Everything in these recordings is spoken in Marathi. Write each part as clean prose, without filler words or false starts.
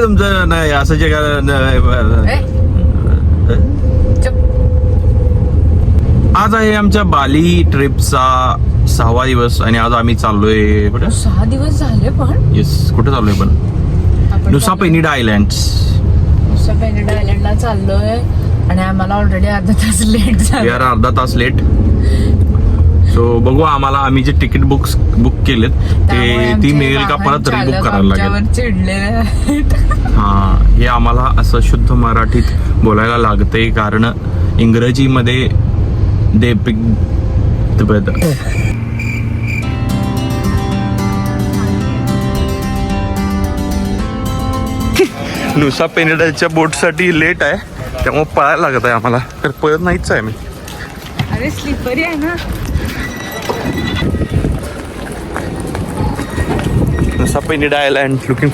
तुमचं नाही असं जे आज आहे आमच्या बाली ट्रिपचा 6वा दिवस आणि आज आम्ही चाललोय कुठे 6 दिवस झाले पण येस कुठे चाललोय पण Nusa Penida islands. Nusa Penida आयलँडला चाललोय आणि आम्हाला ऑलरेडी अर्धा तास लेट झाला. अर्धा तास लेट. सो बघू आम्हाला आम्ही जे तिकीट बुक केलेत ते ती मिळेल का परत रिबुक करायला लागेल. चिडले हा हे आम्हाला असं शुद्ध मराठीत बोलायला लागतंय कारण इंग्रजीमध्ये दे नुसा पेनिडाच्या बोटसाठी लेट आहे त्यामुळे पळायला लागत आहे आम्हाला. तर पळत नाहीच आहे मी. अरे स्लिपरी आहे ना. Nusa Penida island looking.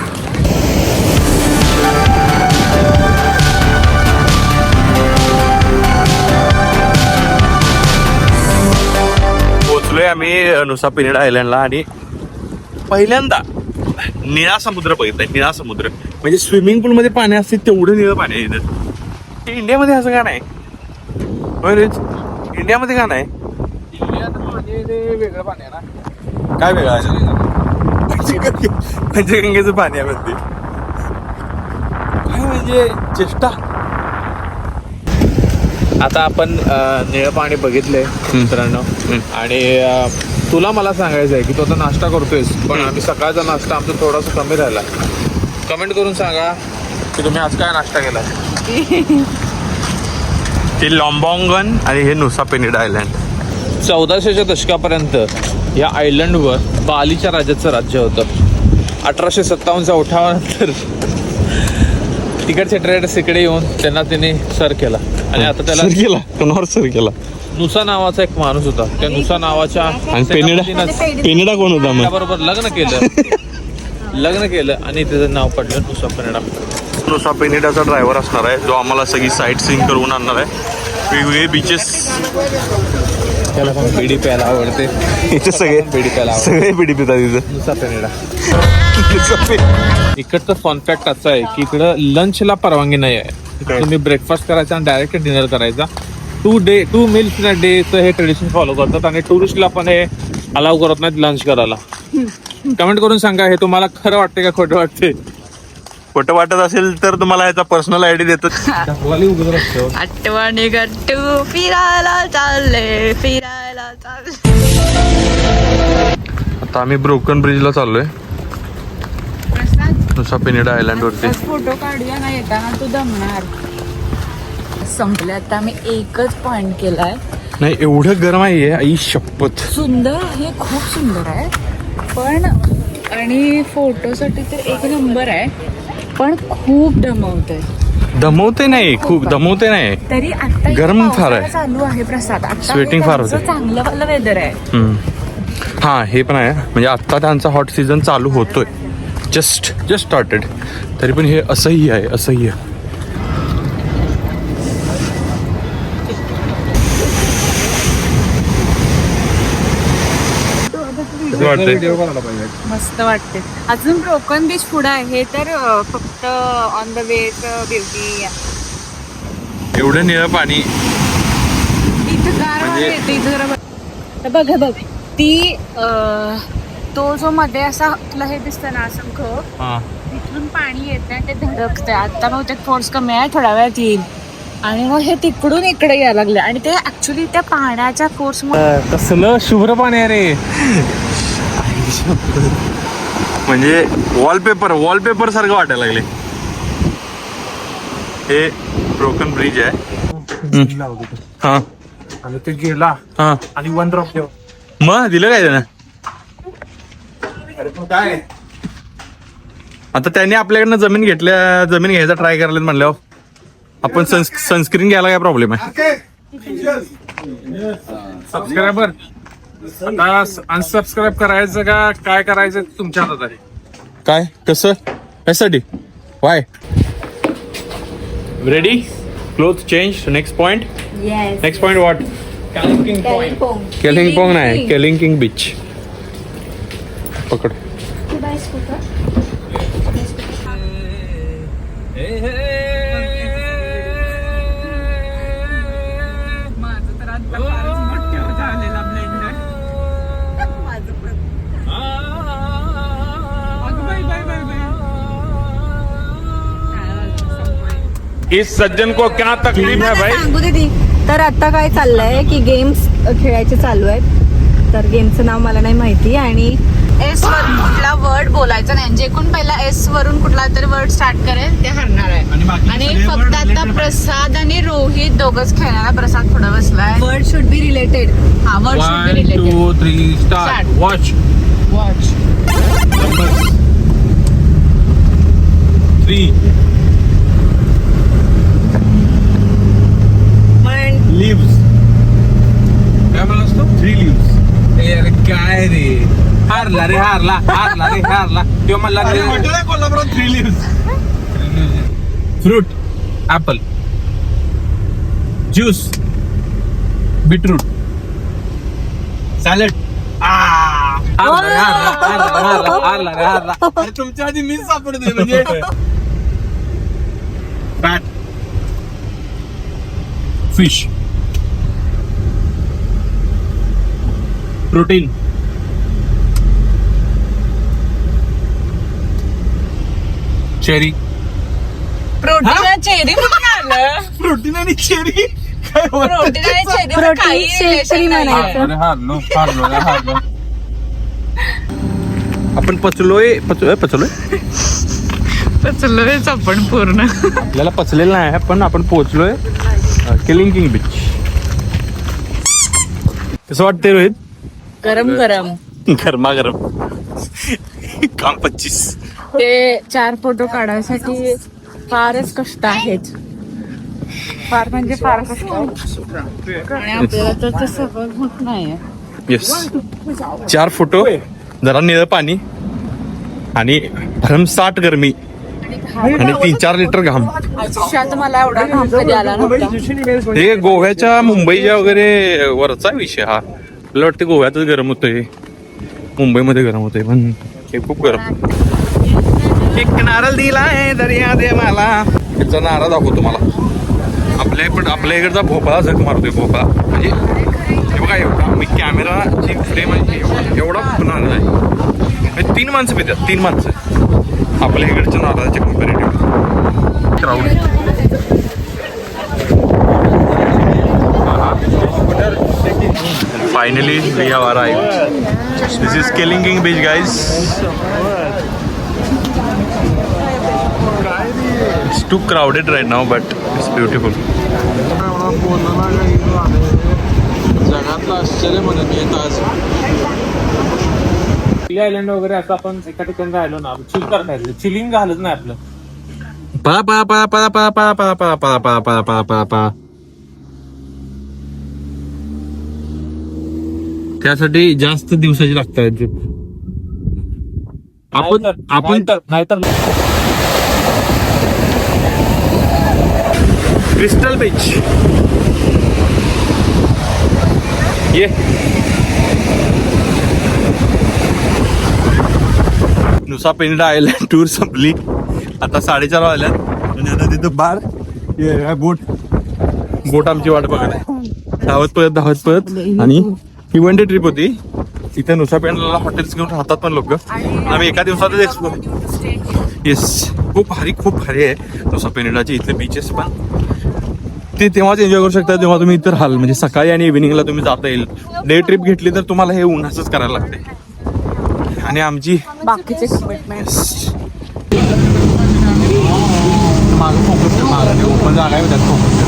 पोचलोय आम्ही नुसा पेनिडा आयलँडला आणि पहिल्यांदा निळा समुद्र बघितलाय. निळा समुद्र म्हणजे स्विमिंग पूल मध्ये पाणी असते तेवढं निळं पाणी आहे इथं. इंडियामध्ये असं का नाही? इंडियामध्ये का नाही? वेगळं पाणी आहे ना. काय वेगळं आहे? पंचगंगेचं पाणी आहे म्हणते. काय म्हणजे चेष्टा. आता आपण निळं पाणी बघितलंय मित्रांनो आणि तुला मला सांगायचं आहे की तू आता नाश्ता करतोयस पण आम्ही सकाळचा नाश्ता आमचा थोडासा कमी राहिला. कमेंट करून सांगा की तुम्ही आज काय नाश्ता केला. ते लॉम्बॉंगन आणि हे नुसा पेनिडा आयलँड. 1400च्या दशकापर्यंत या आयलंडवर बालीच्या राजाचं राज्य होतं. 1857च्या उठावानंतर तिकडचे ट्रेडर्स इकडे येऊन त्यांना त्यांनी सर केला आणि आता त्याला कोणावर सर केला. नुसा नावाचा एक माणूस होता. त्या नुसा नावाच्या आणि पेनिडा कोण होता मग? बरोबर लग्न केलं आणि त्याचं नाव पडलं नुसा पेनिडा. नुसा पेनिडाचा ड्रायव्हर असणार आहे जो आम्हाला सगळी साईट सीइंग करून आणणार आहे. वेगवेगळे बीचेस. त्याला पण बिडी प्यायला आवडते. इथे सगळे बिडी पितात इथं. Nusa Penida. इकडचं फन फॅक्ट असं आहे की इकडं लंचला परवानगी नाही आहे. तुम्ही ब्रेकफास्ट करायचा आणि डायरेक्ट डिनर करायचा. 2 meals इन अ डेचं हे ट्रेडिशन फॉलो करतात आणि टुरिस्टला पण हे अलाव करत नाहीत लंच करायला. कमेंट करून सांगा हे तुम्हाला खरं वाटते का खोटं वाटते. खोटं वाटत असेल तर तुम्हाला ह्याचा पर्सनल आयडी देतो. आठवणी गट्टू फिरायला चालले. आता आम्ही ब्रोकन ब्रिजला चाललोय नुसा पेनिडा आयलँड वरती. फोटो काढूया ना येताना तू दमणार. संपले आता आम्ही एकच पॉइंट केलाय. नाही एवढं गरम आहे आई शपथ. सुंदर आहे खूप सुंदर आहे पण आणि फोटोसाठी तर एक नंबर आहे पण खूप दमवते नाही खूप दमवते नाही तरी आता गरम फार आहे. चालू आहे प्रसाद. स्वेटिंग फार होते. चांगलं वालं वेदर आहे. हा हे पण आहे म्हणजे आत्ता त्यांचा हॉट सीझन चालू होतोय. जस्ट स्टार्टेड तरी पण हे असंही आहे. मस्त वाटते. अजून ब्रोकन बीच पुढे आहे हे तर फक्त ऑन द वे ब्युटी. एवढं निळं पाणी इथं गार येते. इथं जरा बघ ती तो जो मध्ये असा तुला हे दिसतं ना असं तिथून पाणी येत नाही ते धडकतंय. आता मग ते फोर्स कमी आहे थोड्या वेळात येईल आणि मग हे तिकडून इकडे यायला लागले आणि ते ऍक्च्युली त्या पाण्याच्या फोर्स कसलं शुभ्र पाणी आहे रे. म्हणजे वॉलपेपर सारखं वाटायला लागले. हे ब्रोकन ब्रिज आहे. हा आणि ते गेला आणि 1 ड्रॉप देऊ मग दिलं काय त्यानं. काय आता त्यांनी आपल्याकडनं जमीन घ्यायचा ट्राय करायला म्हणल्यावर आपण सनस्क्रीन घ्यायला काय प्रॉब्लेम आहे. सबस्क्रायबर अनसबस्क्राईब करायचं का काय करायचं तुमच्या हातात आहे. काय कसं यासाठी why ready cloth change. Next point what. केलिंगपोंग नाही केलिंकिंग बीच. पकड. माझं तर आता फारच मोठं झालेला ब्लेंडर. माझं पण. अगं बाई, बाई, बाई, बाई. इस सज्जन को क्या तकलीफ है भाई? सांगू दे ती. तर आता काय चाललंय की गेम्स खेळायचे चालू आहेत. तर गेमचं नाव मला नाही माहिती आणि एस वरून कुठला वर्ड बोलायचा नाही. जे कोण पहिला एस वरून कुठला तरी वर्ड स्टार्ट करेल ते हरणार आहे. आणि फक्त आता प्रसाद आणि रोहित दोघच खेळणार. प्रसाद पुढे बसलाय. Word should be related. हा word should be 1 related. 2 3 start. Start. Watch. Watch. Number 3 lives. काय म्हणलास तू? 3 लिव्स. अरे काय रे, हारला रे, हारला. तो म्हणला कोल्हापुरात 3 leaves. Fruit, apple, juice, beetroot, salad. हारला. अरे तुमच्या आधी मीच सापडतोय म्हणजे. Fat, fish, protein, cherry. Protein cherry कुठून आलं? प्रोटीन आणि चेरी काय प्रोटीन आणि चेरी Protein काही shake relation तरी नाहीये. म्हणायचं. अरे हारलो. आपण पचलोय. पचलोयच आपण पूर्ण. आपल्याला पचलेलं नाही पण आपण पोहोचलोय किलिंग किंग बीच. कसं वाटतंय रोहित? गरम गरमागरम. काम 25. ते 4 फोटो काढायसाठी फारच कष्ट आहेत. फार म्हणजे फार कष्ट आहेत. आणि आपल्याला तर ते सगळं होत नाहीये. येस. 4 फोटो, जरा निळं पाणी आणि भरमसाठ गरमी आणि 3-4 लिटर घाम. आयुष्यात मला एवढा घाम कधी आला नव्हता. हे गोव्याच्या मुंबईच्या वगैरे वरचा विषय हा. मला वाटतं गोव्यातच गरम होतंय, मुंबईमध्ये गरम होतंय पण हे खूप गरम. एक नारळ दिलाय दर्या दे मला. याचा नारळ दाखवतो तुम्हाला. आपल्या इकडचा भोपळा झक मारतोय. भोपळा म्हणजे हे बघा एवढा. मी कॅमेराची फ्रेम आहे एवढा नारळ आहे. 3 माणसं पितात. 3 माणसं आपल्या इकडच्या नारळाच्या comparative. Crowd. Finally, we have arrived. This is Keling King Beach, guys. It's too crowded right now, but it's beautiful. जगातलं आश्चर्य म्हणून येत आज. आयलंड वगैरे असं आपण एका ठिकाणी राहिलो ना, चिल करायचं. चिलिंग घालत नाही आपलं. पळा पळा पळा पळा पळा पळा पळा पळा पळा पळा पळा पळा पळा पळा. त्यासाठी जास्त दिवसाची लागतात. आपण नाहीतर क्रिस्टल बीच ये. नुसा पेंडा आयलंड टूर संपली. आता 4:30 वाजल्यात आणि आता तिथं बोट आमची वाट बघत आहे. धावत पळत आणि ही वन डे ट्रिप होती. तिथे नुसा पेंडाला हॉटेल्स घेऊन राहतात पण लोक. आम्ही एका दिवसातच एक्सप्लोर. येस, खूप भारी आहे नुसा पेंडाचे इथले बीचेस. पण ते तेव्हाच एन्जॉय करू शकता जेव्हा तुम्ही इतर हाल. म्हणजे सकाळी आणि इव्हिनिंगला तुम्ही जाता येईल. डे ट्रिप घेतली तर तुम्हाला हे उन्हाचंच करायला लागते. आणि आमची बाकीचे कमिटमेंट. मागं फोकस मागं जागा आहे त्यात फोकस.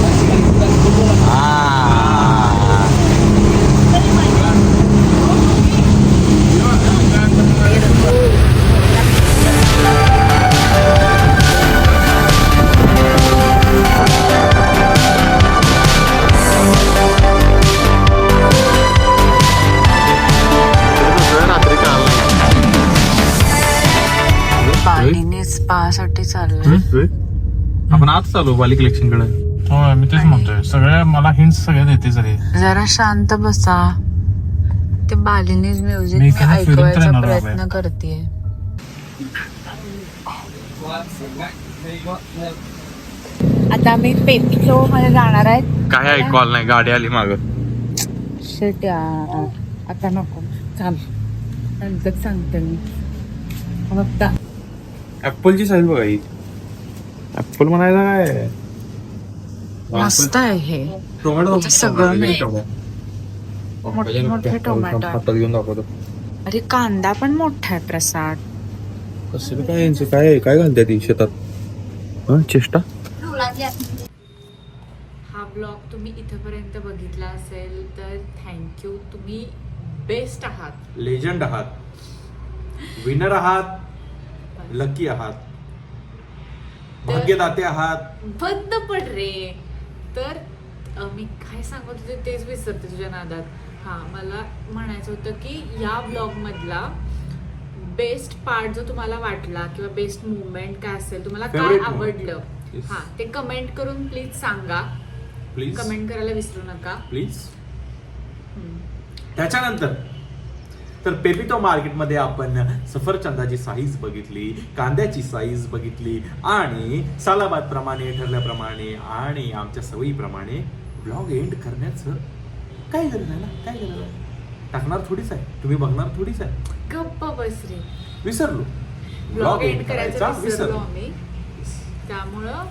बालीने स्पा साठी चाललंय. आपण आज चालू बाली कलेक्शन कडे. हो मी तेच म्हणतोय. सगळ्या मला हिंट्स सगळ्या देतेच रे. जरा शांत बसा. ते बालीनीज म्युझिक मी मी एखादा फिरून तर ऐकवायचा येणार प्रयत्न बाबा. करते. आता आम्ही पेपलो मध्ये जाणार आहेत. काय ऐकू आलं नाही, गाडी आली माग. Shit यार, आता नको, थांब नंतर सांगते मी. बघता ऍपलची साईज बघा ही. ऍपल म्हणायला काय मस्त आहे हे. टोमॅटो सगळं नाही. मोठे मोठे टोमॅटो. हातात घेऊन दाखवतो. अरे कांदा पण मोठा आहे प्रसाद. कसं काय यांचं काय काय घालते ती शेतात? हा चेष्टा. हा ब्लॉग तुम्ही इथपर्यंत बघितला असेल तर थँक्यू. तुम्ही बेस्ट आहात. लेजंड आहात, विनर आहात, लकी आहात, भाग्यदाते आहात. बंद पड रे. तर मी काय सांगत होते तेच विसरते तुझ्या नादात. हा, मला म्हणायचं होतं की या ब्लॉग मधला बेस्ट पार्ट जो तुम्हाला वाटला किंवा बेस्ट मुवमेंट काय असेल, तुम्हाला काय Favorite आवडलं, moment. Yes. हा ते कमेंट करून प्लीज सांगा. प्लीज कमेंट करायला विसरू नका. प्लीज. त्याच्यानंतर तर पेपिटो मार्केटमध्ये आपण सफरचंदाची साईज बघितली, कांद्याची साईज बघितली आणि सालाबाद प्रमाणे ठरल्याप्रमाणे आणि आमच्या सवयीप्रमाणे ब्लॉग एंड करण्याचं काय गरज आहे ना, काय गरज आहे. टाकणार थोडीच आहे, तुम्ही बघणार थोडीच आहे. गप्प बस रे. विसरलो, ब्लॉग एंड करायचा विसरलो आम्ही. त्यामुळं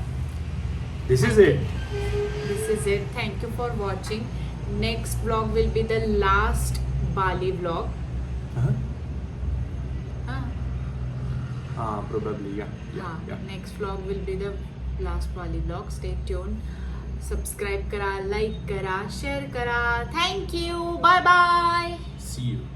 this is it. this is it. Thank you for watching. Next vlog will be the last Bali vlog. Probably, yeah. Next vlog will be the last Bali vlog. Stay tuned. Subscribe करा, like करा, share करा. Thank you. Bye bye. See you.